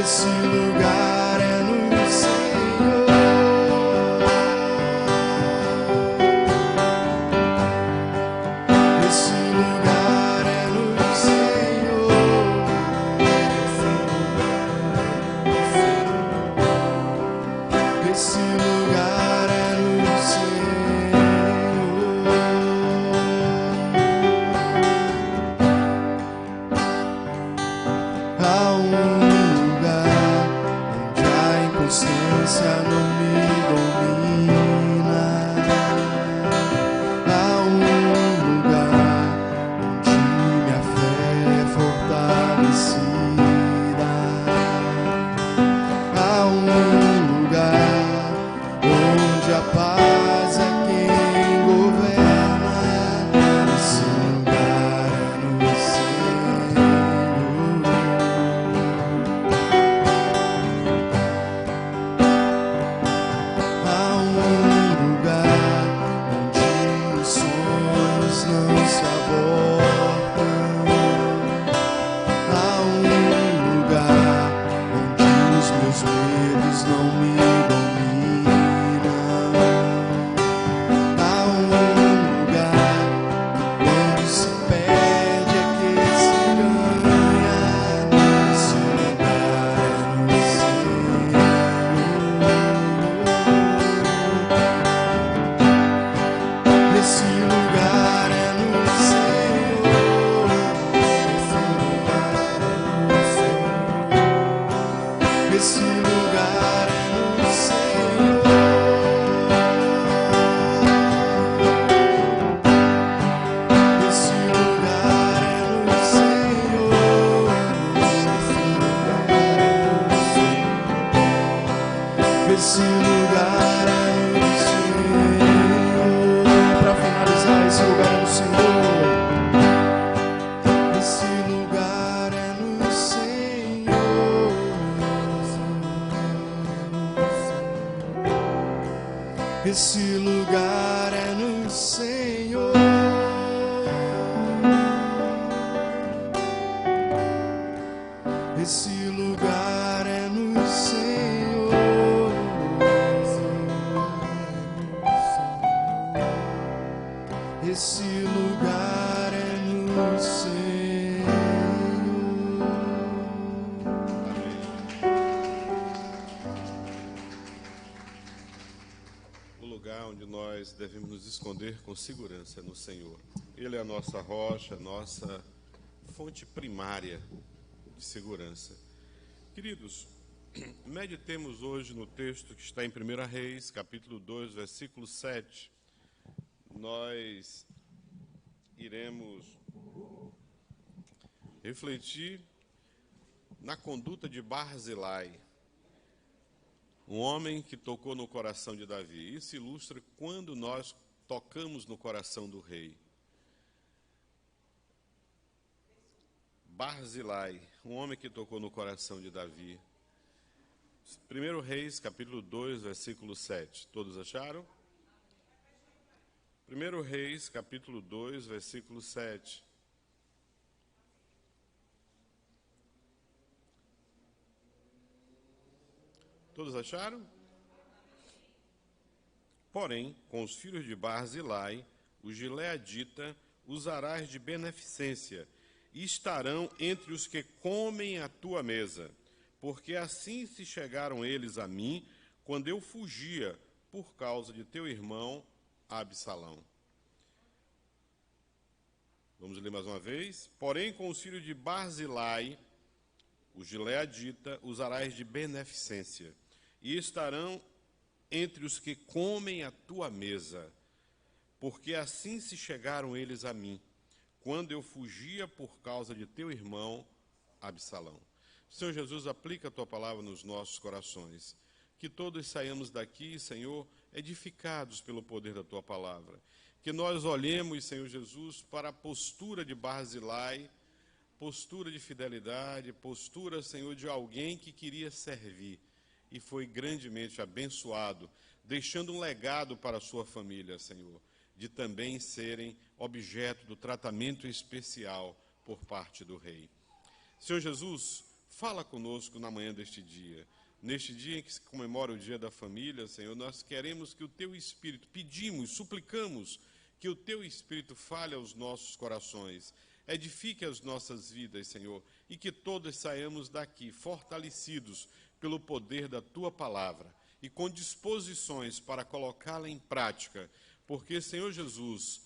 Esse lugar é no Senhor. Esse lugar é no Senhor. Esse lugar é no Senhor. Há um lugar onde a inconstância não me domina. Há um lugar onde minha fé é fortalecida. Há um lugar onde a paz é quem governa. Esse lugar é no Senhor. Há um lugar onde os sonhos não se abortam. Há um lugar onde os meus medos não me dominam. Há um lugar quando se perde é que se ganha. Esse lugar é no Senhor. Esse lugar é no Senhor. Esse lugar é no Senhor. Esse lugar é no Senhor. Esse lugar é no Senhor. Esse lugar é no Senhor. Para finalizar, esse lugar é no Senhor. Esse lugar é no Senhor. Esse lugar é no Senhor. Esse lugar é no Senhor. Esse lugar é no Senhor. O lugar onde nós devemos nos esconder com segurança é no Senhor. Ele é a nossa rocha, a nossa fonte primária de segurança. Queridos, meditemos hoje no texto que está em 1 Reis, capítulo 2, versículo 7. Nós iremos refletir na conduta de Barzilai, um homem que tocou no coração de Davi. Isso ilustra quando nós tocamos no coração do rei. Barzilai, um homem que tocou no coração de Davi. 1 Reis, capítulo 2, versículo 7. Todos acharam? 1 Reis, capítulo 2, versículo 7. Todos acharam? Porém, com os filhos de Barzilai, o gileadita, usarás de beneficência, e estarão entre os que comem a tua mesa, porque assim se chegaram eles a mim, quando eu fugia por causa de teu irmão Absalão. Vamos ler mais uma vez. Porém, com os filhos de Barzilai, o gileadita, usarás de beneficência, e estarão entre os que comem a tua mesa, porque assim se chegaram eles a mim, quando eu fugia por causa de teu irmão Absalão. Senhor Jesus, aplica a tua palavra nos nossos corações, que todos saiamos daqui, Senhor, edificados pelo poder da tua palavra, que nós olhemos, Senhor Jesus, para a postura de Barzilai, postura de fidelidade, postura, Senhor, de alguém que queria servir e foi grandemente abençoado, deixando um legado para a sua família, Senhor, de também serem objeto do tratamento especial por parte do rei. Senhor Jesus, Fala conosco na manhã deste dia. Neste dia em que se comemora o Dia da Família, Senhor, nós queremos que o Teu Espírito, pedimos, suplicamos, que o Teu Espírito fale aos nossos corações, edifique as nossas vidas, Senhor, e que todos saiamos daqui fortalecidos pelo poder da Tua Palavra e com disposições para colocá-la em prática, porque, Senhor Jesus,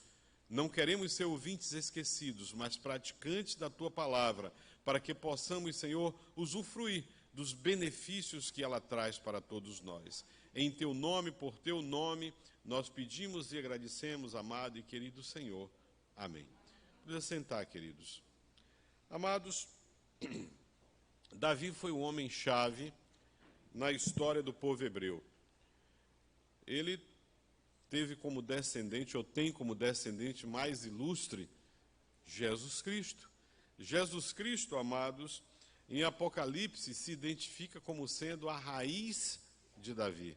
não queremos ser ouvintes esquecidos, mas praticantes da Tua Palavra, para que possamos, Senhor, usufruir dos benefícios que ela traz para todos nós. Em Teu nome, por Teu nome, nós pedimos e agradecemos, amado e querido Senhor. Amém. Precisa sentar, queridos. Amados, Davi foi um homem-chave na história do povo hebreu. Ele teve como descendente, ou tem como descendente mais ilustre, Jesus Cristo. Jesus Cristo, amados, em Apocalipse se identifica como sendo a raiz de Davi,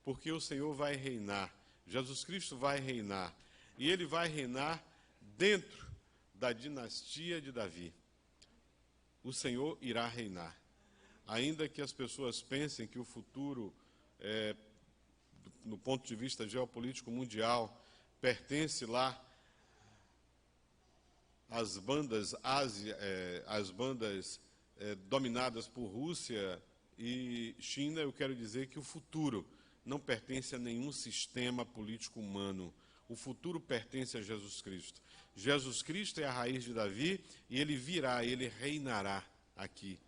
porque o Senhor vai reinar, Jesus Cristo vai reinar, e Ele vai reinar dentro da dinastia de Davi. O Senhor irá reinar. Ainda que as pessoas pensem que o futuro, no ponto de vista geopolítico mundial, pertence lá às bandas dominadas por Rússia e China, eu quero dizer que o futuro não pertence a nenhum sistema político humano. O futuro pertence a Jesus Cristo. Jesus Cristo é a raiz de Davi e ele virá, ele reinará aqui.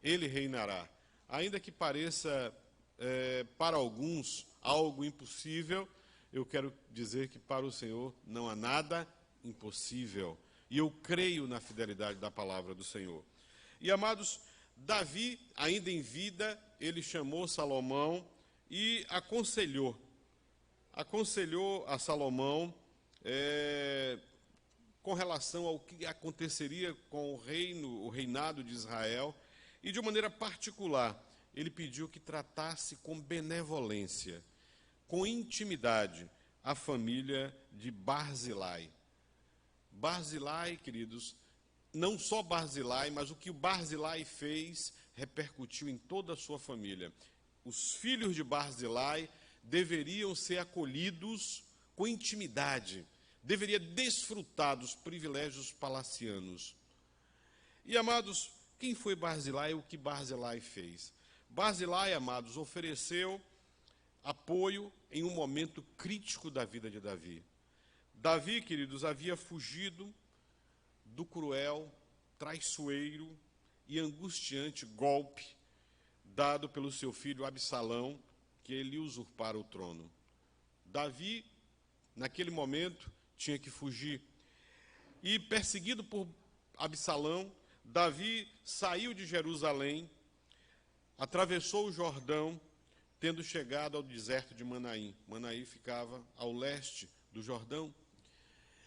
Ele reinará. Ainda que pareça para alguns algo impossível, eu quero dizer que para o Senhor não há nada impossível. E eu creio na fidelidade da palavra do Senhor. E, amados, Davi, ainda em vida, ele chamou Salomão e aconselhou a Salomão com relação ao que aconteceria com o reinado de Israel, e de maneira particular, ele pediu que tratasse com benevolência, com intimidade, a família de Barzilai. Barzilai, queridos, não só Barzilai, mas o que o Barzilai fez repercutiu em toda a sua família. Os filhos de Barzilai deveriam ser acolhidos com intimidade, deveriam desfrutar dos privilégios palacianos. E, amados, quem foi Barzilai e o que Barzilai fez? Barzilai, amados, ofereceu apoio em um momento crítico da vida de Davi. Davi, queridos, havia fugido do cruel, traiçoeiro e angustiante golpe dado pelo seu filho Absalão, que ele usurpara o trono. Davi, naquele momento, tinha que fugir. E, perseguido por Absalão, Davi saiu de Jerusalém, atravessou o Jordão, tendo chegado ao deserto de Manaim. Manaim ficava ao leste do Jordão.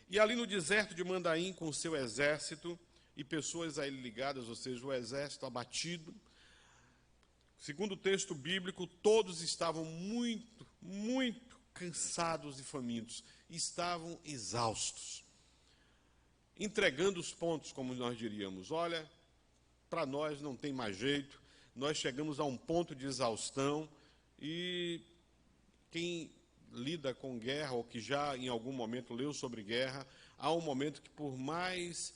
E ali no deserto de Manaim, com o seu exército e pessoas a ele ligadas, ou seja, o exército abatido, segundo o texto bíblico, todos estavam muito, muito cansados e famintos, estavam exaustos, entregando os pontos, como nós diríamos. Olha, para nós não tem mais jeito, nós chegamos a um ponto de exaustão, e quem lida com guerra, ou que já em algum momento leu sobre guerra, há um momento que, por mais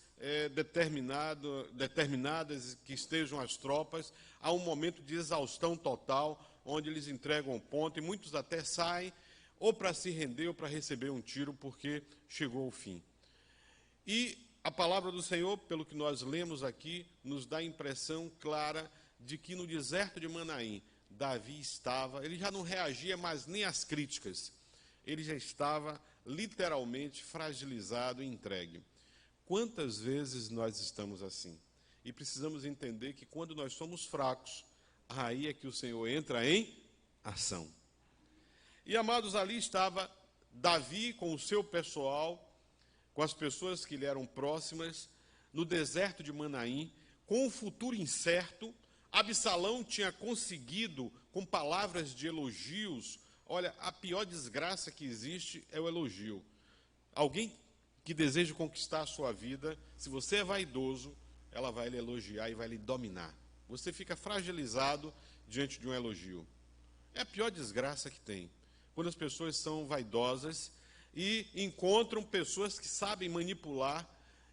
determinadas que estejam as tropas, há um momento de exaustão total, onde eles entregam o ponto, e muitos até saem, ou para se render, ou para receber um tiro, porque chegou o fim. E a palavra do Senhor, pelo que nós lemos aqui, nos dá a impressão clara de que no deserto de Manaim, Davi estava, ele já não reagia mais nem às críticas, ele já estava literalmente fragilizado e entregue. Quantas vezes nós estamos assim? E precisamos entender que quando nós somos fracos, aí é que o Senhor entra em ação. E, amados, ali estava Davi com o seu pessoal, com as pessoas que lhe eram próximas, no deserto de Manaim, com um futuro incerto. Absalão tinha conseguido, com palavras de elogios, olha, a pior desgraça que existe é o elogio. Alguém que deseja conquistar a sua vida, se você é vaidoso, ela vai lhe elogiar e vai lhe dominar. Você fica fragilizado diante de um elogio. É a pior desgraça que tem. Quando as pessoas são vaidosas e encontram pessoas que sabem manipular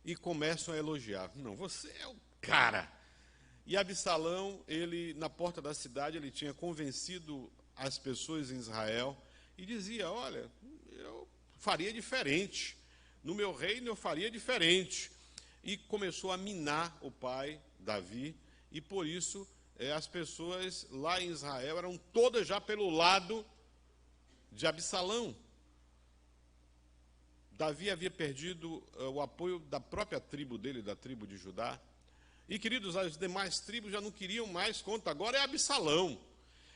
e começam a elogiar. Não, você é o cara. E Absalão, ele, na porta da cidade, ele tinha convencido as pessoas em Israel e dizia, olha, eu faria diferente. No meu reino eu faria diferente. E começou a minar o pai, Davi, e por isso as pessoas lá em Israel eram todas já pelo lado de Absalão. Davi havia perdido o apoio da própria tribo dele, da tribo de Judá. E, queridos, as demais tribos já não queriam mais conta, agora é Absalão.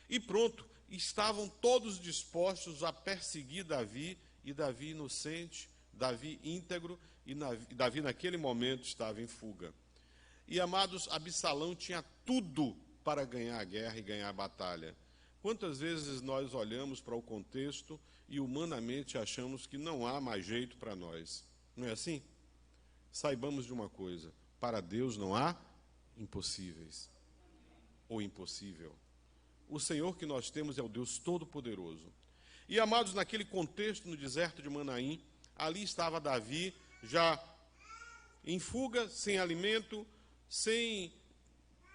E pronto, estavam todos dispostos a perseguir Davi, e Davi inocente, Davi íntegro, e Davi naquele momento estava em fuga. E, amados, Absalão tinha tudo para ganhar a guerra e ganhar a batalha. Quantas vezes nós olhamos para o contexto e humanamente achamos que não há mais jeito para nós? Não é assim? Saibamos de uma coisa, para Deus não há impossíveis ou impossível. O Senhor que nós temos é o Deus Todo-Poderoso. E, amados, naquele contexto, no deserto de Manaim, ali estava Davi, já em fuga, sem alimento, sem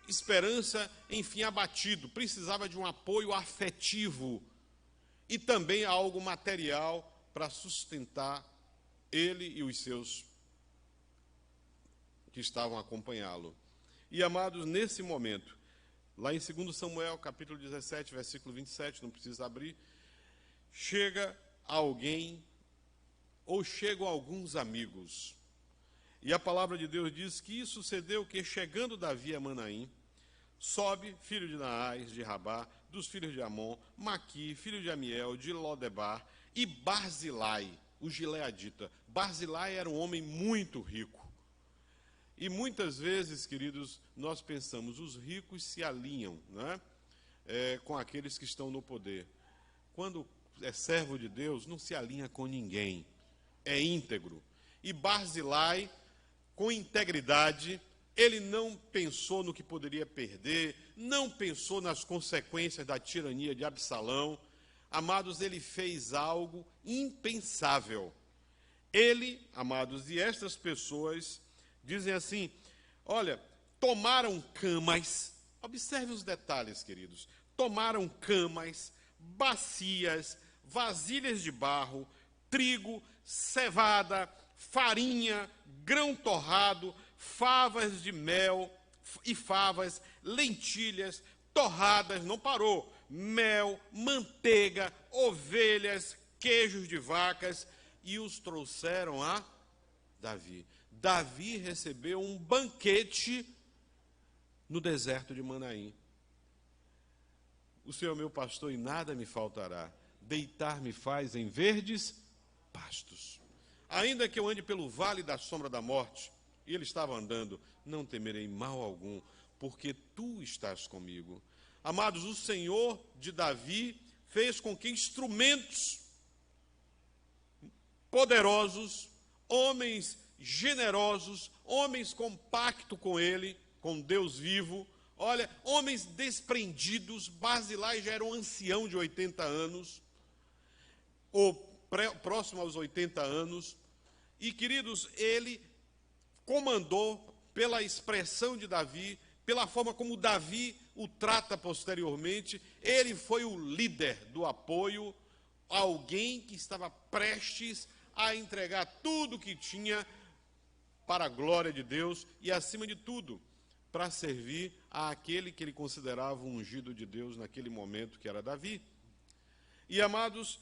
esperança, enfim, abatido. Precisava de um apoio afetivo e também algo material para sustentar ele e os seus que estavam a acompanhá-lo. E, amados, nesse momento, lá em 2 Samuel, capítulo 17, versículo 27, não precisa abrir, chega alguém, ou chegam alguns amigos. E a palavra de Deus diz que sucedeu que, chegando Davi a Manaim, sobe, filho de Naás, de Rabá, dos filhos de Amon, Maqui, filho de Amiel, de Lodebar, e Barzilai, o gileadita. Barzilai era um homem muito rico. E muitas vezes, queridos, nós pensamos, os ricos se alinham, né, com aqueles que estão no poder. Quando é servo de Deus, não se alinha com ninguém, é íntegro. E Barzilai, com integridade, ele não pensou no que poderia perder, não pensou nas consequências da tirania de Absalão. Amados, ele fez algo impensável. Ele, amados, e estas pessoas dizem assim, olha, tomaram camas, observe os detalhes, queridos, tomaram camas, bacias, vasilhas de barro, trigo, cevada, farinha, grão torrado, favas de mel e favas, lentilhas, torradas, não parou, mel, manteiga, ovelhas, queijos de vacas, e os trouxeram a Davi. Davi recebeu um banquete no deserto de Manaim. O Senhor é meu pastor e nada me faltará. Deitar-me faz em verdes pastos. Ainda que eu ande pelo vale da sombra da morte, e ele estava andando, não temerei mal algum, porque tu estás comigo. Amados, o Senhor de Davi fez com que instrumentos poderosos, homens generosos, homens com pacto com ele, com Deus vivo, olha, homens desprendidos. Barzilai já era um ancião de 80 anos, ou próximo aos 80 anos, e, queridos, ele comandou pela expressão de Davi, pela forma como Davi o trata posteriormente. Ele foi o líder do apoio, alguém que estava prestes a entregar tudo que tinha para a glória de Deus e, acima de tudo, para servir àquele que ele considerava o ungido de Deus naquele momento, que era Davi. E, amados,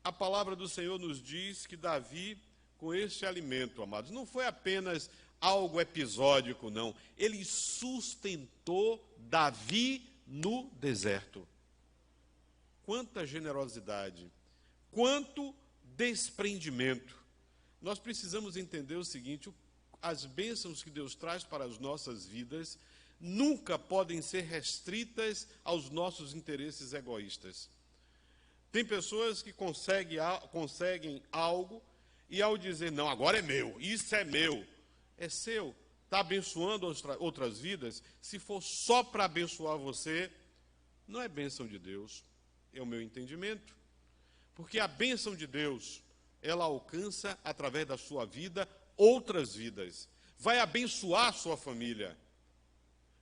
a palavra do Senhor nos diz que Davi, com este alimento, amados, não foi apenas algo episódico, não. Ele sustentou Davi no deserto. Quanta generosidade, quanto desprendimento. Nós precisamos entender o seguinte, as bênçãos que Deus traz para as nossas vidas nunca podem ser restritas aos nossos interesses egoístas. Tem pessoas que conseguem algo e, ao dizer, não, agora é meu, isso é meu, é seu, está abençoando outras vidas, se for só para abençoar você, não é bênção de Deus, é o meu entendimento. Porque a bênção de Deus, ela alcança, através da sua vida, outras vidas. Vai abençoar a sua família.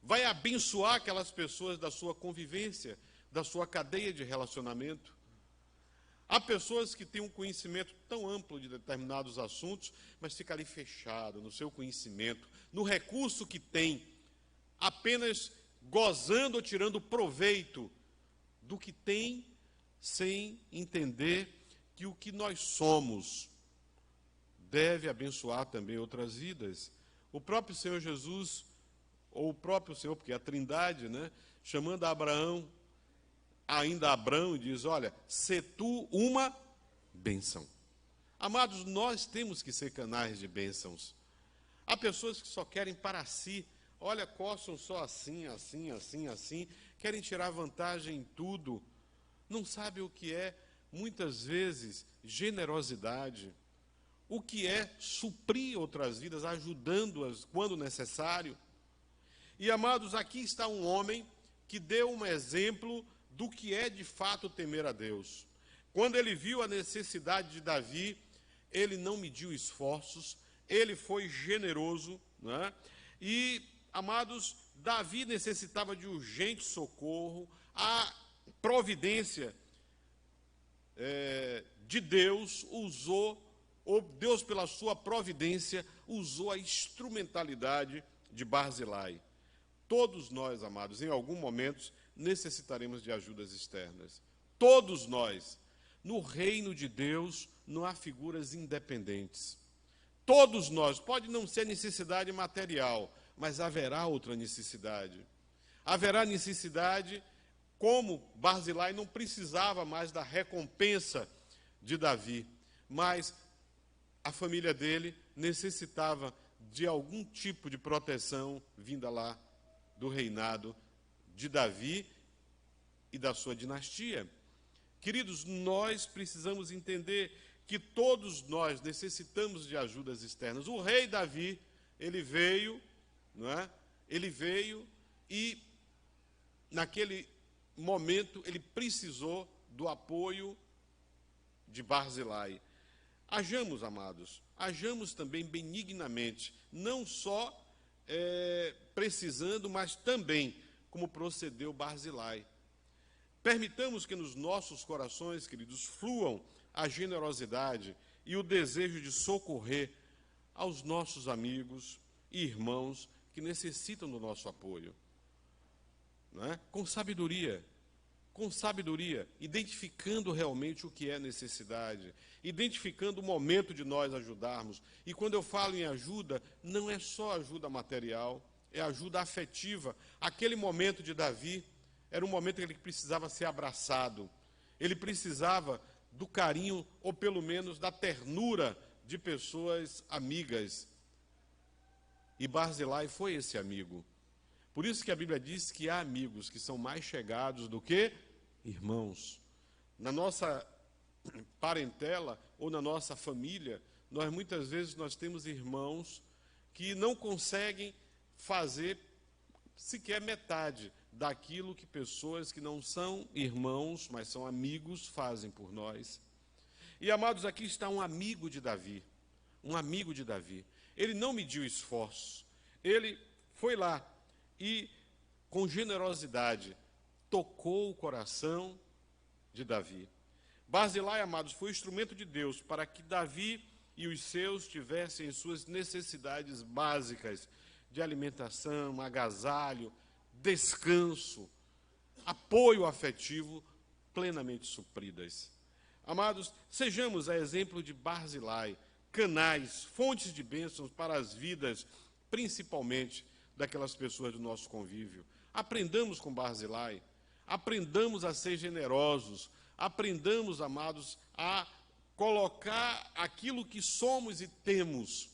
Vai abençoar aquelas pessoas da sua convivência, da sua cadeia de relacionamento. Há pessoas que têm um conhecimento tão amplo de determinados assuntos, mas fica ali fechado no seu conhecimento, no recurso que tem, apenas gozando ou tirando proveito do que tem, sem entender que o que nós somos deve abençoar também outras vidas. O próprio Senhor Jesus, ou o próprio Senhor, porque é a Trindade, né, chamando Abraão, ainda Abraão, diz, olha, sê tu uma bênção. Amados, nós temos que ser canais de bênçãos. Há pessoas que só querem para si, olha, coçam só assim, querem tirar vantagem em tudo. Não sabem o que é, muitas vezes, generosidade, o que é suprir outras vidas, ajudando-as quando necessário. E, amados, aqui está um homem que deu um exemplo do que é de fato temer a Deus. Quando ele viu a necessidade de Davi, ele não mediu esforços, ele foi generoso, né? E, amados, Davi necessitava de urgente socorro, a providência de Deus usou, ou Deus pela sua providência, usou a instrumentalidade de Barzilai. Todos nós, amados, em algum momento, necessitaremos de ajudas externas. Todos nós. No reino de Deus não há figuras independentes. Todos nós. Pode não ser necessidade material, mas haverá outra necessidade. Haverá necessidade, como Barzilai não precisava mais da recompensa de Davi, mas a família dele necessitava de algum tipo de proteção vinda lá do reinado de Davi e da sua dinastia. Queridos, nós precisamos entender que todos nós necessitamos de ajudas externas. O rei Davi, ele veio, não é? Ele veio e, naquele momento, ele precisou do apoio de Barzilai. Hajamos, amados, hajamos também benignamente, não só precisando, mas também como procedeu Barzilai. Permitamos que nos nossos corações, queridos, fluam a generosidade e o desejo de socorrer aos nossos amigos e irmãos que necessitam do nosso apoio. Não é? Com sabedoria, identificando realmente o que é necessidade, identificando o momento de nós ajudarmos. E quando eu falo em ajuda, não é só ajuda material, é ajuda afetiva. Aquele momento de Davi era um momento em que ele precisava ser abraçado, ele precisava do carinho, ou pelo menos da ternura de pessoas amigas. E Barzilai foi esse amigo. Por isso que a Bíblia diz que há amigos que são mais chegados do que irmãos. Na nossa parentela ou na nossa família, muitas vezes nós temos irmãos que não conseguem fazer sequer metade daquilo que pessoas que não são irmãos, mas são amigos, fazem por nós. E, amados, aqui está um amigo de Davi, Ele não mediu esforços, ele foi lá e, com generosidade, tocou o coração de Davi. Barzilai, amados, foi instrumento de Deus para que Davi e os seus tivessem suas necessidades básicas de alimentação, agasalho, descanso, apoio afetivo plenamente supridas. Amados, sejamos a exemplo de Barzilai, canais, fontes de bênçãos para as vidas, principalmente daquelas pessoas do nosso convívio. Aprendamos com Barzilai, aprendamos a ser generosos, aprendamos, amados, a colocar aquilo que somos e temos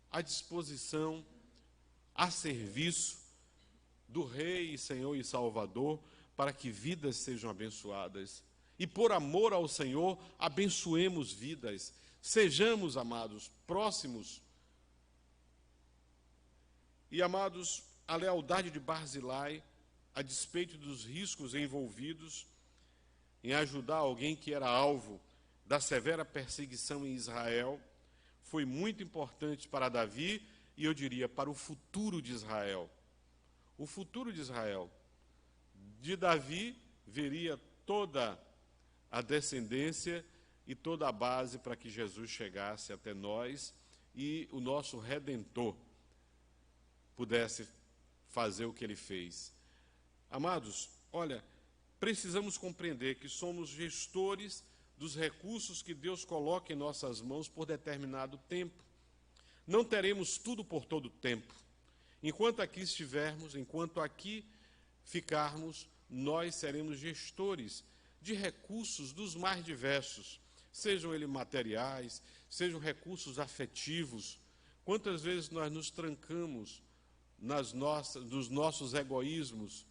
à disposição, a serviço do Rei, Senhor e Salvador, para que vidas sejam abençoadas. E por amor ao Senhor, abençoemos vidas. Sejamos, amados, próximos E, amados, a lealdade de Barzilai, a despeito dos riscos envolvidos em ajudar alguém que era alvo da severa perseguição em Israel, foi muito importante para Davi e, eu diria, para o futuro de Israel. O futuro de Israel. De Davi viria toda a descendência e toda a base para que Jesus chegasse até nós e o nosso Redentor pudesse fazer o que ele fez. Amados, olha, precisamos compreender que somos gestores dos recursos que Deus coloca em nossas mãos por determinado tempo. Não teremos tudo por todo o tempo. Enquanto aqui estivermos, enquanto aqui ficarmos, nós seremos gestores de recursos dos mais diversos, sejam eles materiais, sejam recursos afetivos. Quantas vezes nós nos trancamos nos nossos egoísmos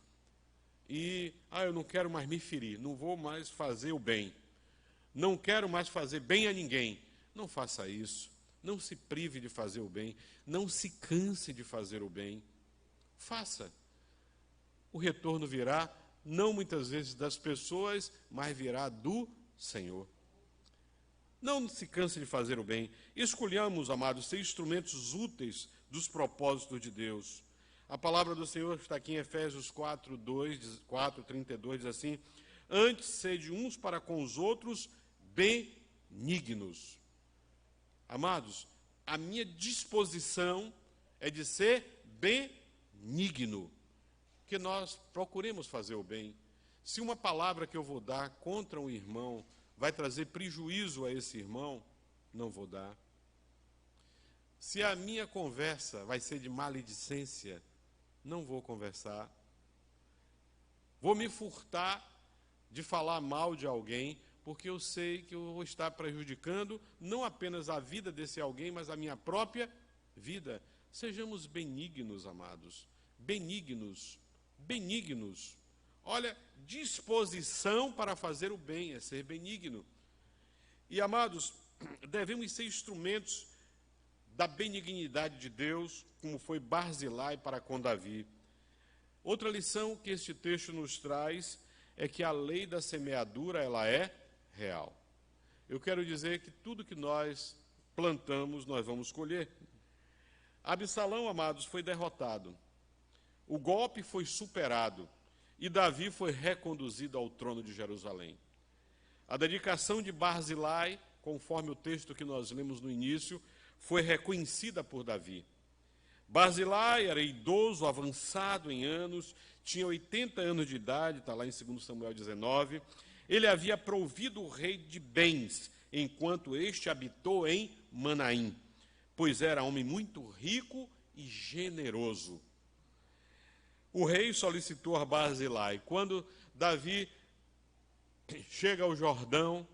e, eu não quero mais me ferir, não vou mais fazer o bem, não quero mais fazer bem a ninguém. Não faça isso, não se prive de fazer o bem, não se canse de fazer o bem. Faça. O retorno virá, não muitas vezes das pessoas, mas virá do Senhor. Não se canse de fazer o bem. Escolhamos, amados, ser instrumentos úteis dos propósitos de Deus. A palavra do Senhor está aqui em Efésios 4:32, diz assim: antes sede uns para com os outros benignos. Amados, a minha disposição é de ser benigno, que nós procuremos fazer o bem. Se uma palavra que eu vou dar contra um irmão vai trazer prejuízo a esse irmão, não vou dar. Se a minha conversa vai ser de maledicência, não vou conversar. Vou me furtar de falar mal de alguém, porque eu sei que eu vou estar prejudicando não apenas a vida desse alguém, mas a minha própria vida. Sejamos benignos, amados. Benignos. Benignos. Olha, disposição para fazer o bem é ser benigno. E, amados, devemos ser instrumentos da benignidade de Deus, como foi Barzilai para com Davi. Outra lição que este texto nos traz é que a lei da semeadura, ela é real. Eu quero dizer que tudo que nós plantamos, nós vamos colher. Absalão, amados, foi derrotado. O golpe foi superado e Davi foi reconduzido ao trono de Jerusalém. A dedicação de Barzilai, conforme o texto que nós lemos no início, foi reconhecida por Davi. Barzilai era idoso, avançado em anos, tinha 80 anos de idade, está lá em 2 Samuel 19. Ele havia provido o rei de bens, enquanto este habitou em Manaim, pois era homem muito rico e generoso. O rei solicitou a Barzilai. Quando Davi chega ao Jordão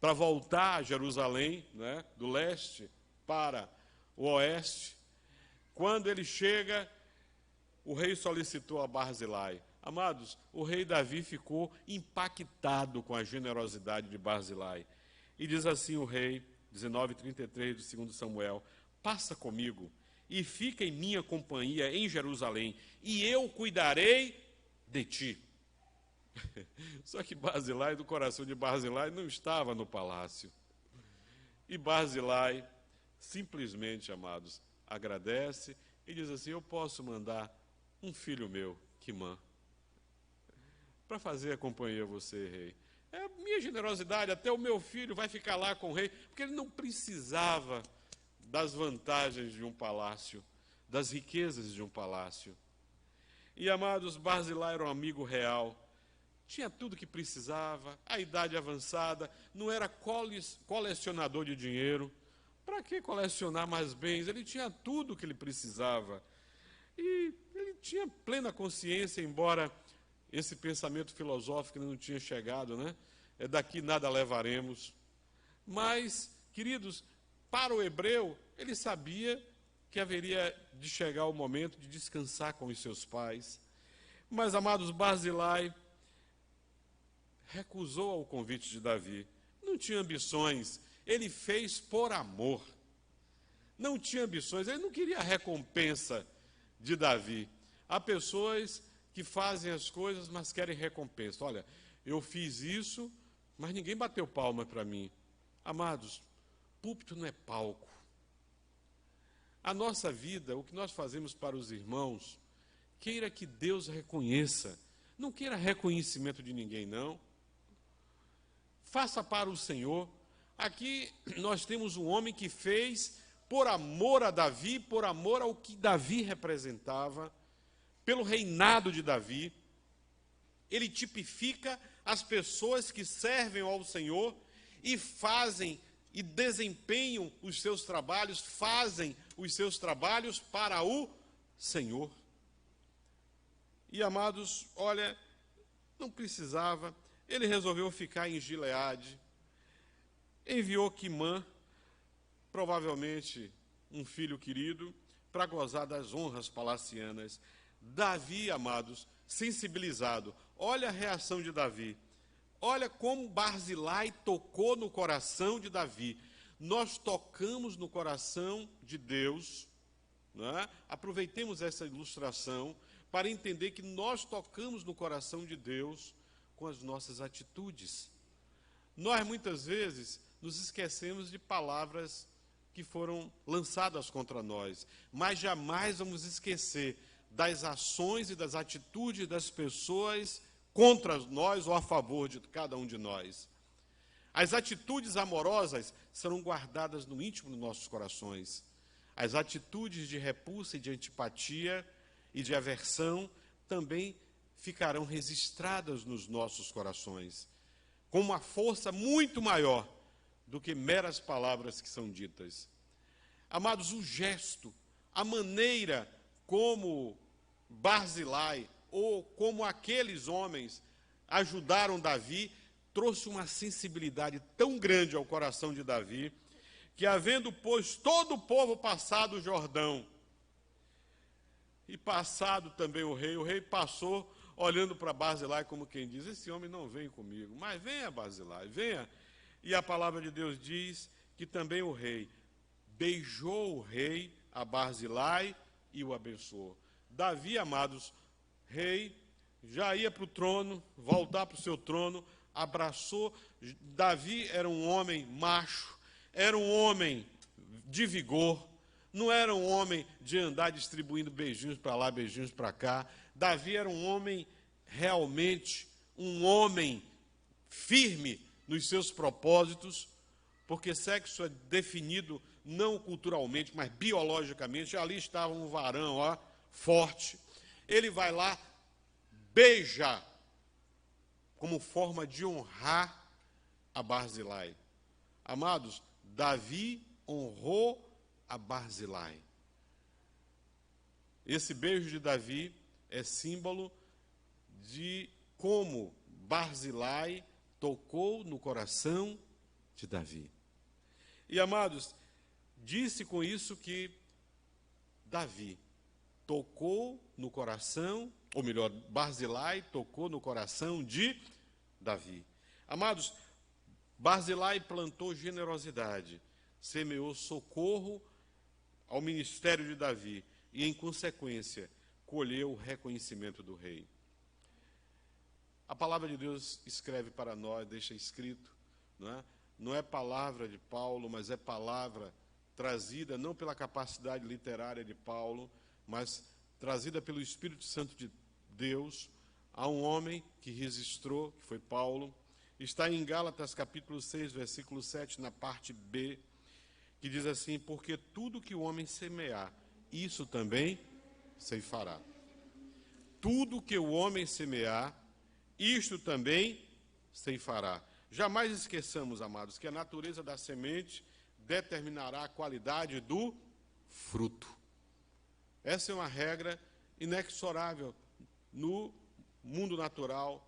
para voltar a Jerusalém, né, do leste para o oeste, quando ele chega, o rei solicitou a Barzilai. Amados, o rei Davi ficou impactado com a generosidade de Barzilai. E diz assim o rei, 19:33 de 2 Samuel, passa comigo e fica em minha companhia em Jerusalém, e eu cuidarei de ti. Só que Barzilai, do coração de Barzilai, não estava no palácio. E Barzilai, simplesmente, amados, agradece e diz assim: eu posso mandar um filho meu, Quimã, para fazer a companhia a você, rei. É minha generosidade, até o meu filho vai ficar lá com o rei, porque ele não precisava das vantagens de um palácio, das riquezas de um palácio. E, amados, Barzilai era um amigo real, tinha tudo que precisava, a idade avançada, não era colecionador de dinheiro. Para que colecionar mais bens? Ele tinha tudo o que ele precisava. E ele tinha plena consciência, embora esse pensamento filosófico não tinha chegado, né? Daqui nada levaremos. Mas, queridos, para o hebreu, ele sabia que haveria de chegar o momento de descansar com os seus pais. Mas, amados, Barzilai recusou ao convite de Davi. Não tinha ambições, ele fez por amor. Não tinha ambições, ele não queria a recompensa de Davi. Há pessoas que fazem as coisas, mas querem recompensa. Olha, eu fiz isso, mas ninguém bateu palma para mim. Amados, púlpito não é palco. A nossa vida, o que nós fazemos para os irmãos, queira que Deus reconheça. Não queira reconhecimento de ninguém, não. Faça para o Senhor. Aqui nós temos um homem que fez por amor a Davi, por amor ao que Davi representava, pelo reinado de Davi. Ele tipifica as pessoas que servem ao Senhor e fazem e desempenham os seus trabalhos, fazem os seus trabalhos para o Senhor. E, amados, olha, não precisava, ele resolveu ficar em Gileade, enviou Quimã, provavelmente um filho querido, para gozar das honras palacianas. Davi, amados, sensibilizado, olha a reação de Davi. Olha como Barzilai tocou no coração de Davi. Nós tocamos no coração de Deus, não é? Aproveitemos essa ilustração para entender que nós tocamos no coração de Deus com as nossas atitudes. Nós, muitas vezes, nos esquecemos de palavras que foram lançadas contra nós, mas jamais vamos esquecer das ações e das atitudes das pessoas contra nós ou a favor de cada um de nós. As atitudes amorosas serão guardadas no íntimo dos nossos corações. As atitudes de repulsa e de antipatia e de aversão também ficarão registradas nos nossos corações, com uma força muito maior do que meras palavras que são ditas. Amados, o gesto, a maneira como Barzilai ou como aqueles homens ajudaram Davi, trouxe uma sensibilidade tão grande ao coração de Davi, que havendo, pois, todo o povo passado o Jordão, e passado também o rei passou, olhando para Barzilai como quem diz, esse homem não vem comigo, mas venha Barzilai, venha. E a palavra de Deus diz que também o rei beijou o rei a Barzilai e o abençoou. Davi, amados, rei, já ia para o trono, voltar para o seu trono, abraçou. Davi era um homem macho, era um homem de vigor, não era um homem de andar distribuindo beijinhos para lá, beijinhos para cá. Davi era um homem realmente, um homem firme nos seus propósitos, porque sexo é definido não culturalmente, mas biologicamente. Ali estava um varão, ó, forte. Ele vai lá, beija, como forma de honrar a Barzilai. Amados, Davi honrou a Barzilai. Esse beijo de Davi é símbolo de como Barzilai tocou no coração de Davi. E, amados, disse com isso que Davi tocou no coração, ou melhor, Barzilai tocou no coração de Davi. Amados, Barzilai plantou generosidade, semeou socorro ao ministério de Davi e, em consequência, colheu o reconhecimento do rei. A palavra de Deus escreve para nós, deixa escrito, não é palavra de Paulo, mas é palavra trazida não pela capacidade literária de Paulo, mas trazida pelo Espírito Santo de Deus a um homem que registrou, que foi Paulo. Está em Gálatas capítulo 6, versículo 7, na parte B, que diz assim: porque tudo que o homem semear, isso também ceifará. Tudo que o homem semear, isto também ceifará. Jamais esqueçamos, amados, que a natureza da semente determinará a qualidade do fruto. Essa é uma regra inexorável no mundo natural.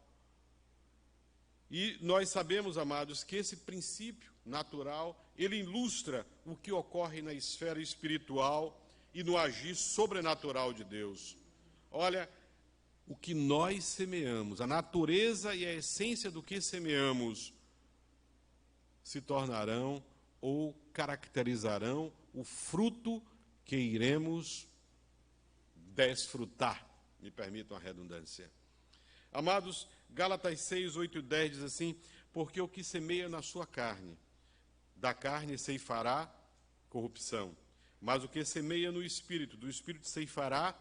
E nós sabemos, amados, que esse princípio natural, ele ilustra o que ocorre na esfera espiritual e no agir sobrenatural de Deus. Olha, o que nós semeamos, a natureza e a essência do que semeamos, se tornarão ou caracterizarão o fruto que iremos desfrutar, me permitam a redundância. Amados, Gálatas 6, 8 e 10 diz assim: porque o que semeia na sua carne, da carne ceifará corrupção, mas o que semeia no Espírito, do Espírito ceifará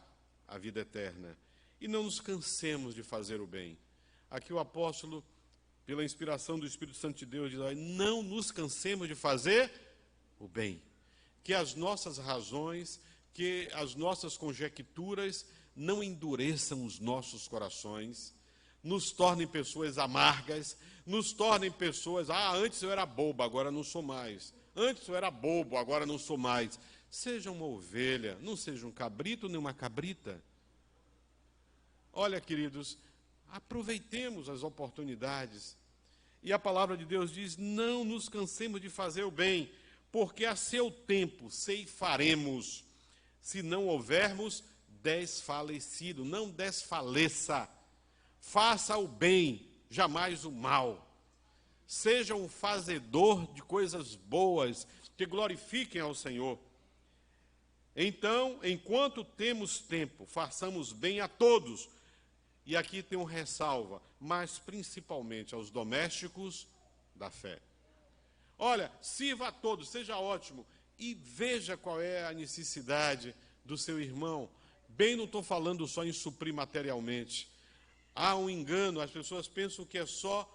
a vida eterna. E não nos cansemos de fazer o bem. Aqui o apóstolo, pela inspiração do Espírito Santo de Deus, diz: não nos cansemos de fazer o bem. Que as nossas razões, que as nossas conjecturas não endureçam os nossos corações, nos tornem pessoas amargas, nos tornem pessoas: antes eu era bobo, agora não sou mais. Antes eu era bobo, agora não sou mais. Seja uma ovelha, não seja um cabrito nem uma cabrita. Olha, queridos, aproveitemos as oportunidades. E a palavra de Deus diz: não nos cansemos de fazer o bem, porque a seu tempo ceifaremos, se não houvermos desfalecido. Não desfaleça. Faça o bem, jamais o mal. Seja um fazedor de coisas boas, que glorifiquem ao Senhor. Então, enquanto temos tempo, façamos bem a todos. E aqui tem um ressalva, mas principalmente aos domésticos da fé. Olha, sirva a todos, seja ótimo, e veja qual é a necessidade do seu irmão. Bem, não estou falando só em suprir materialmente. Há um engano, as pessoas pensam que é só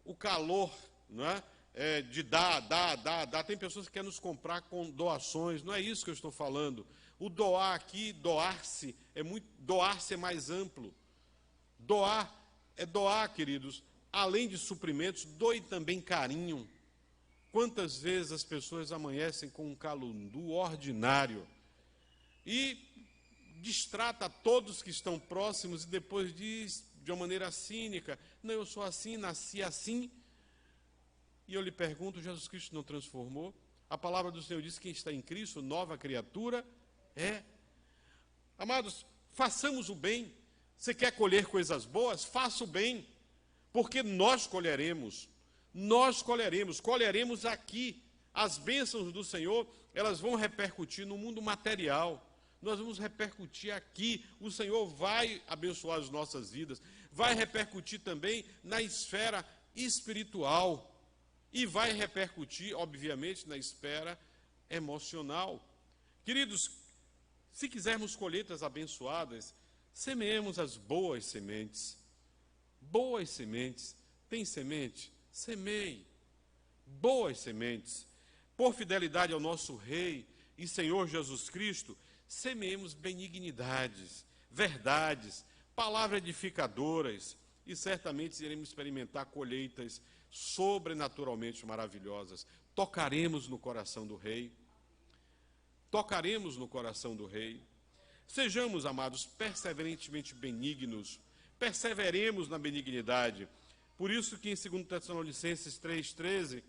o calor, não é? De dar. Tem pessoas que querem nos comprar com doações, não é isso que eu estou falando. O doar aqui, doar-se é mais amplo. Doar é doar, queridos, além de suprimentos, doe também carinho. Quantas vezes as pessoas amanhecem com um calundu ordinário e distrata todos que estão próximos e depois diz de uma maneira cínica: não, eu sou assim, nasci assim. E eu lhe pergunto: Jesus Cristo não transformou? A palavra do Senhor diz: quem está em Cristo, nova criatura é. Amados, façamos o bem. Você quer colher coisas boas? Faça o bem, porque nós colheremos aqui. As bênçãos do Senhor, elas vão repercutir no mundo material. Nós vamos repercutir aqui. O Senhor vai abençoar as nossas vidas, vai repercutir também na esfera espiritual e vai repercutir, obviamente, na esfera emocional. Queridos, se quisermos colheitas abençoadas, semeemos as boas sementes. Boas sementes. Tem semente? Semeie. Boas sementes. Por fidelidade ao nosso Rei e Senhor Jesus Cristo, semeemos benignidades, verdades, palavras edificadoras, e certamente iremos experimentar colheitas sobrenaturalmente maravilhosas. Tocaremos no coração do Rei. Tocaremos no coração do Rei. Sejamos, amados, perseverantemente benignos. Perseveremos na benignidade. Por isso que em 2 Tessalonicenses 3,13,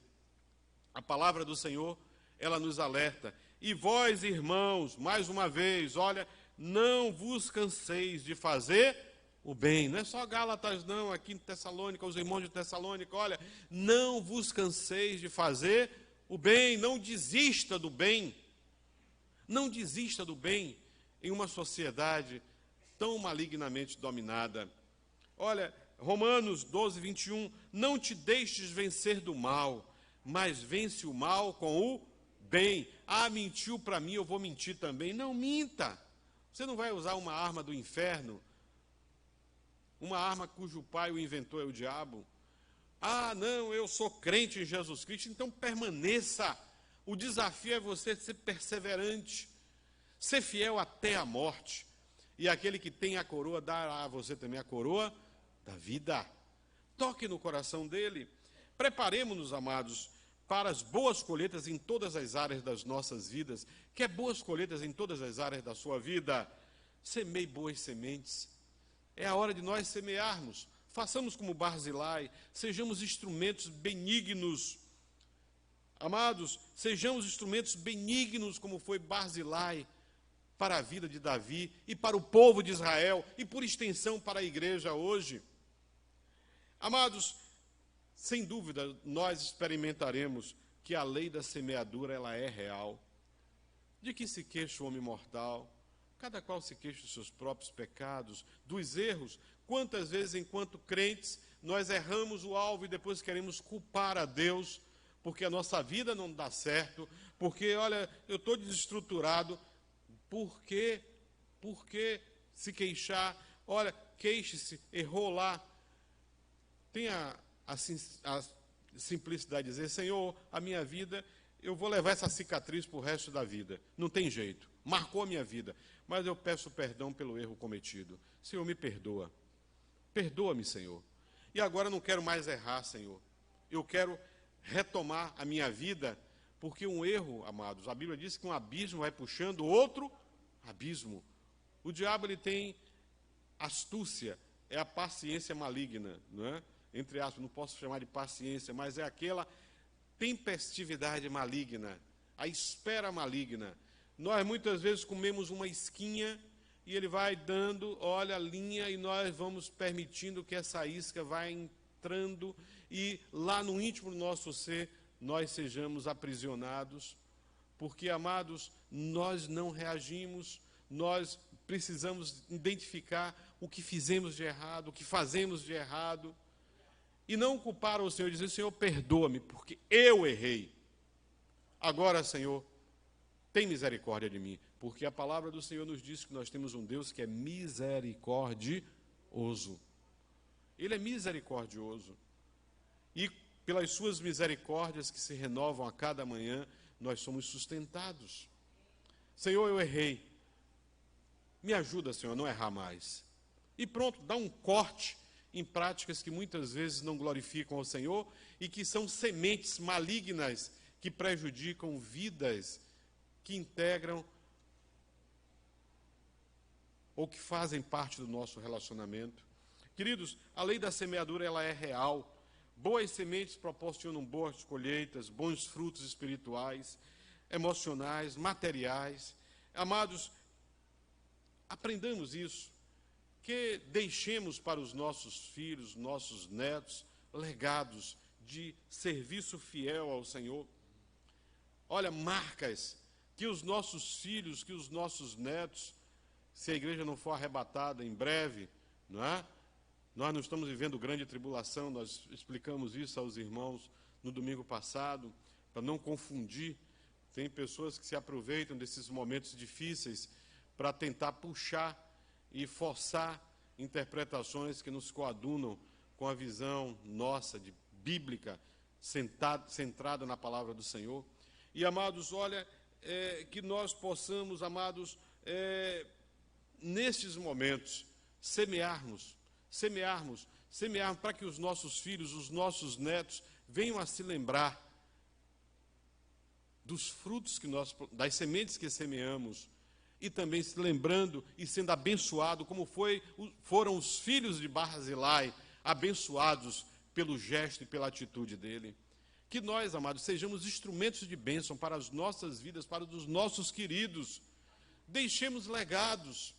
a palavra do Senhor, ela nos alerta: e vós, irmãos, mais uma vez, olha, não vos canseis de fazer o bem. Não é só Gálatas, não, aqui em Tessalônica, os irmãos de Tessalônica, olha, não vos canseis de fazer o bem, não desista do bem. Não desista do bem em uma sociedade tão malignamente dominada. Olha, Romanos 12, 21, não te deixes vencer do mal, mas vence o mal com o bem. Mentiu para mim, eu vou mentir também. Não minta. Você não vai usar uma arma do inferno, uma arma cujo pai o inventou é o diabo. Não, eu sou crente em Jesus Cristo, então permaneça. O desafio é você ser perseverante, ser fiel até a morte. E aquele que tem a coroa dará a você também a coroa da vida. Toque no coração dele. Preparemos-nos, amados, para as boas colheitas em todas as áreas das nossas vidas. Quer boas colheitas em todas as áreas da sua vida? Semeie boas sementes. É a hora de nós semearmos. Façamos como Barzilai, sejamos instrumentos benignos. Amados, sejamos instrumentos benignos como foi Barzilai para a vida de Davi e para o povo de Israel e por extensão para a igreja hoje. Amados, sem dúvida nós experimentaremos que a lei da semeadura ela é real. De que se queixa o homem mortal? Cada qual se queixa dos seus próprios pecados, dos erros. Quantas vezes, enquanto crentes, nós erramos o alvo e depois queremos culpar a Deus, porque a nossa vida não dá certo, porque, olha, eu estou desestruturado. Por que se queixar? Olha, queixe-se, errou lá. Tenha a simplicidade de dizer, Senhor, a minha vida, eu vou levar essa cicatriz para o resto da vida. Não tem jeito, marcou a minha vida. Mas eu peço perdão pelo erro cometido. Senhor, me perdoa. Perdoa-me, Senhor. E agora eu não quero mais errar, Senhor. Eu quero retomar a minha vida, porque um erro, amados, a Bíblia diz que um abismo vai puxando outro abismo. O diabo, ele tem astúcia, é a paciência maligna, não é? Entre aspas, não posso chamar de paciência, mas é aquela tempestividade maligna, a espera maligna. Nós muitas vezes comemos uma isquinha e ele vai dando, olha, a linha, e nós vamos permitindo que essa isca vá entrando e lá no íntimo do nosso ser nós sejamos aprisionados, porque, amados, nós não reagimos, nós precisamos identificar o que fizemos de errado, o que fazemos de errado, e não culpar o Senhor e dizer, Senhor, perdoa-me, porque eu errei. Agora, Senhor, tem misericórdia de mim, porque a palavra do Senhor nos diz que nós temos um Deus que é misericordioso. Ele é misericordioso. E pelas suas misericórdias que se renovam a cada manhã, nós somos sustentados. Senhor, eu errei. Me ajuda, Senhor, a não errar mais. E pronto, dá um corte em práticas que muitas vezes não glorificam ao Senhor e que são sementes malignas que prejudicam vidas que integram ou que fazem parte do nosso relacionamento. Queridos, a lei da semeadura, ela é real. Boas sementes proporcionam boas colheitas, bons frutos espirituais, emocionais, materiais. Amados, aprendamos isso, que deixemos para os nossos filhos, nossos netos, legados de serviço fiel ao Senhor. Olha, marcas que os nossos filhos, que os nossos netos, se a igreja não for arrebatada em breve, não é? Nós não estamos vivendo grande tribulação, nós explicamos isso aos irmãos no domingo passado, para não confundir. Tem pessoas que se aproveitam desses momentos difíceis para tentar puxar e forçar interpretações que nos coadunam com a visão nossa, de bíblica, centrada na palavra do Senhor. E, amados, olha, que nós possamos, amados, nestes momentos, semearmos para que os nossos filhos, os nossos netos, venham a se lembrar dos frutos das sementes que semeamos, e também se lembrando e sendo abençoado, como foram os filhos de Barzilai, abençoados pelo gesto e pela atitude dele. Que nós, amados, sejamos instrumentos de bênção para as nossas vidas, para os nossos queridos. Deixemos legados.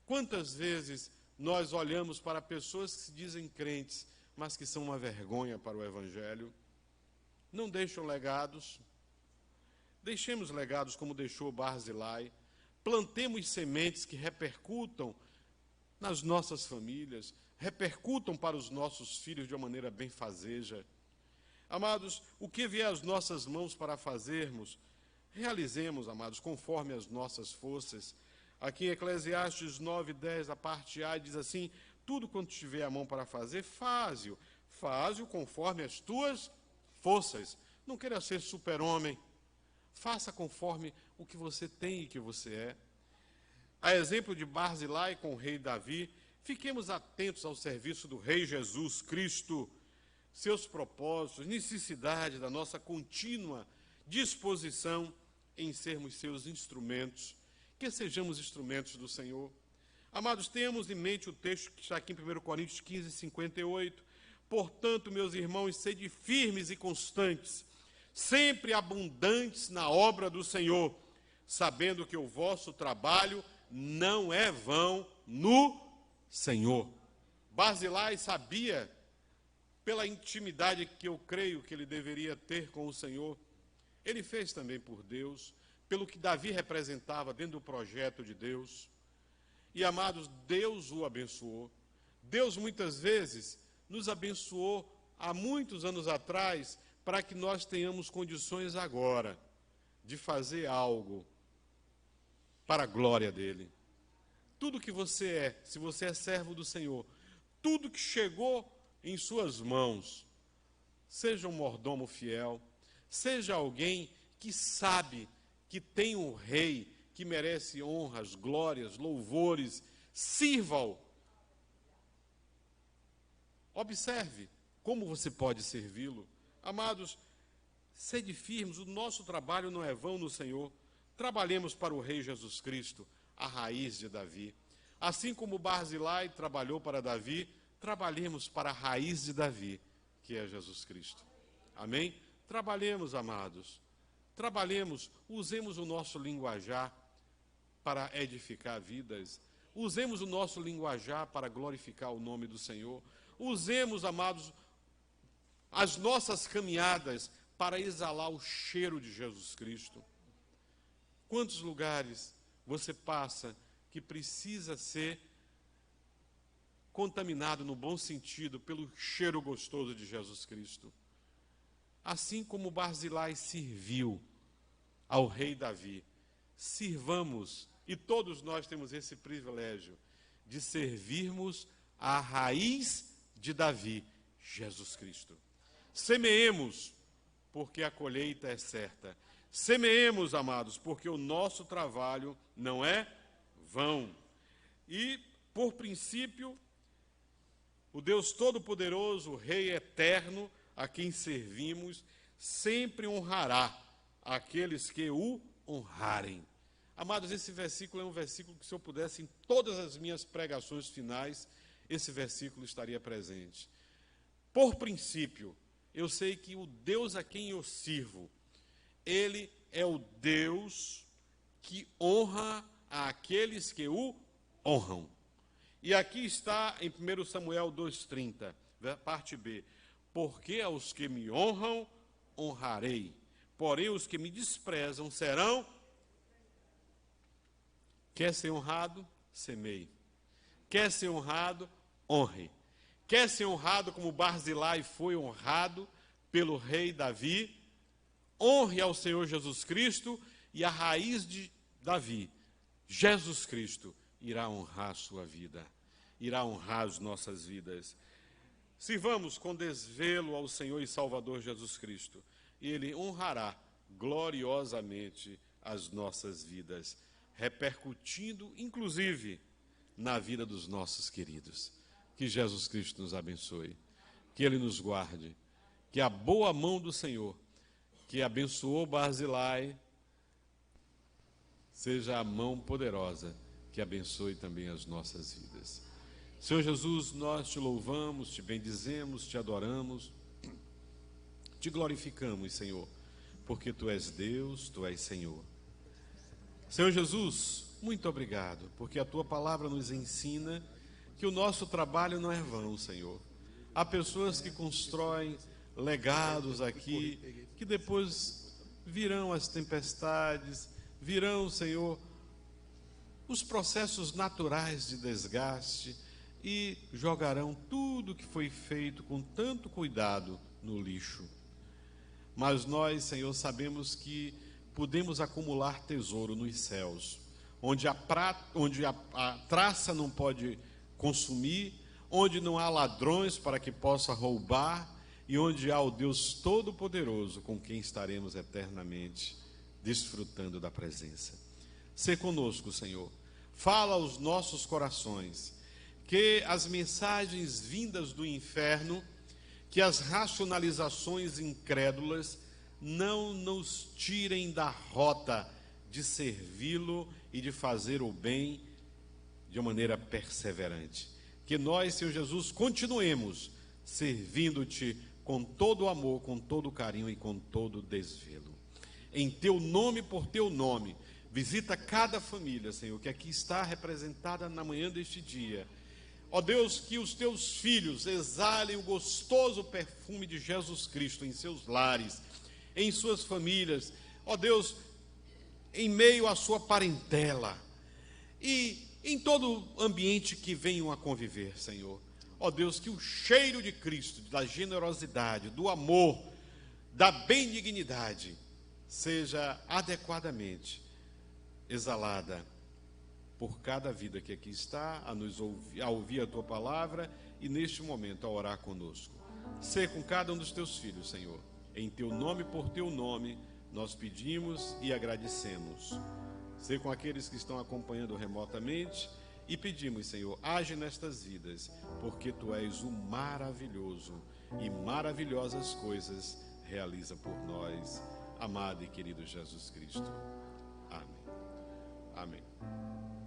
Quantas vezes nós olhamos para pessoas que se dizem crentes, mas que são uma vergonha para o Evangelho? Não deixam legados. Deixemos legados como deixou Barzilai. Plantemos sementes que repercutam nas nossas famílias, repercutam para os nossos filhos de uma maneira benfazeja. Amados, o que vier às nossas mãos para fazermos, realizemos, amados, conforme as nossas forças. Aqui em Eclesiastes 9:10, a parte A, diz assim, tudo quanto tiver a mão para fazer, faze-o conforme as tuas forças. Não queira ser super-homem, faça conforme o que você tem e que você é. A exemplo de Barzilai com o rei Davi, fiquemos atentos ao serviço do rei Jesus Cristo, seus propósitos, necessidade da nossa contínua disposição em sermos seus instrumentos, que sejamos instrumentos do Senhor. Amados, tenhamos em mente o texto que está aqui em 1 Coríntios 15:58. Portanto, meus irmãos, sede firmes e constantes, sempre abundantes na obra do Senhor, sabendo que o vosso trabalho não é vão no Senhor. Barzilai sabia, pela intimidade que eu creio que ele deveria ter com o Senhor, ele fez também por Deus, pelo que Davi representava dentro do projeto de Deus. E, amados, Deus o abençoou. Deus, muitas vezes, nos abençoou há muitos anos atrás para que nós tenhamos condições agora de fazer algo para a glória dele. Tudo que você é, se você é servo do Senhor, tudo que chegou em suas mãos, seja um mordomo fiel, seja alguém que sabe que tem um rei que merece honras, glórias, louvores, sirva-o. Observe como você pode servi-lo. Amados, sede firmes, o nosso trabalho não é vão no Senhor. Trabalhemos para o Rei Jesus Cristo, a raiz de Davi. Assim como Barzilai trabalhou para Davi, trabalhemos para a raiz de Davi, que é Jesus Cristo. Amém? Trabalhemos, amados. Trabalhemos, usemos o nosso linguajar para edificar vidas. Usemos o nosso linguajar para glorificar o nome do Senhor. Usemos, amados, as nossas caminhadas para exalar o cheiro de Jesus Cristo. Quantos lugares você passa que precisa ser contaminado no bom sentido pelo cheiro gostoso de Jesus Cristo? Assim como Barzilai serviu ao rei Davi, sirvamos, e todos nós temos esse privilégio de servirmos a raiz de Davi, Jesus Cristo. Semeemos, porque a colheita é certa. Semeemos, amados, porque o nosso trabalho não é vão. E, por princípio, o Deus Todo-Poderoso, o Rei Eterno, a quem servimos, sempre honrará aqueles que o honrarem. Amados, esse versículo é um versículo que, se eu pudesse, em todas as minhas pregações finais, esse versículo estaria presente. Por princípio, eu sei que o Deus a quem eu sirvo, Ele é o Deus que honra aqueles que o honram. E aqui está em 1 Samuel 2,30, parte B. Porque aos que me honram, honrarei. Porém, os que me desprezam serão... Quer ser honrado? Semeie. Quer ser honrado? Honre. Quer ser honrado como Barzilai foi honrado pelo rei Davi? Honre ao Senhor Jesus Cristo, e a raiz de Davi, Jesus Cristo, irá honrar a sua vida, irá honrar as nossas vidas. Sirvamos com desvelo ao Senhor e Salvador Jesus Cristo, e Ele honrará gloriosamente as nossas vidas, repercutindo, inclusive, na vida dos nossos queridos. Que Jesus Cristo nos abençoe, que Ele nos guarde, que a boa mão do Senhor, que abençoou Barzilai, seja a mão poderosa que abençoe também as nossas vidas. Senhor Jesus, nós te louvamos, te bendizemos, te adoramos, te glorificamos, Senhor, porque Tu és Deus, Tu és Senhor. Senhor Jesus, muito obrigado, porque a Tua palavra nos ensina que o nosso trabalho não é vão, Senhor. Há pessoas que constroem legados aqui, que depois virão as tempestades, virão, Senhor, os processos naturais de desgaste e jogarão tudo que foi feito com tanto cuidado no lixo. Mas nós, Senhor, sabemos que podemos acumular tesouro nos céus, onde a traça não pode consumir, onde não há ladrões para que possa roubar, e onde há o Deus Todo-Poderoso com quem estaremos eternamente desfrutando da presença. Sê conosco, Senhor. Fala aos nossos corações, que as mensagens vindas do inferno, que as racionalizações incrédulas não nos tirem da rota de servi-lo e de fazer o bem de uma maneira perseverante. Que nós, Senhor Jesus, continuemos servindo-te com todo o amor, com todo o carinho e com todo o desvelo. Em Teu nome, por Teu nome, visita cada família, Senhor, que aqui está representada na manhã deste dia. Ó Deus, que os Teus filhos exalem o gostoso perfume de Jesus Cristo em seus lares, em suas famílias. Ó Deus, em meio à sua parentela e em todo ambiente que venham a conviver, Senhor. Ó Deus, que o cheiro de Cristo, da generosidade, do amor, da benignidade, seja adequadamente exalada por cada vida que aqui está, a ouvir a Tua palavra e neste momento a orar conosco. Sê com cada um dos Teus filhos, Senhor. Em Teu nome, por Teu nome, nós pedimos e agradecemos. Sê com aqueles que estão acompanhando remotamente e pedimos, Senhor, age nestas vidas, porque Tu és o maravilhoso e maravilhosas coisas realiza por nós, amado e querido Jesus Cristo. Amém. Amém.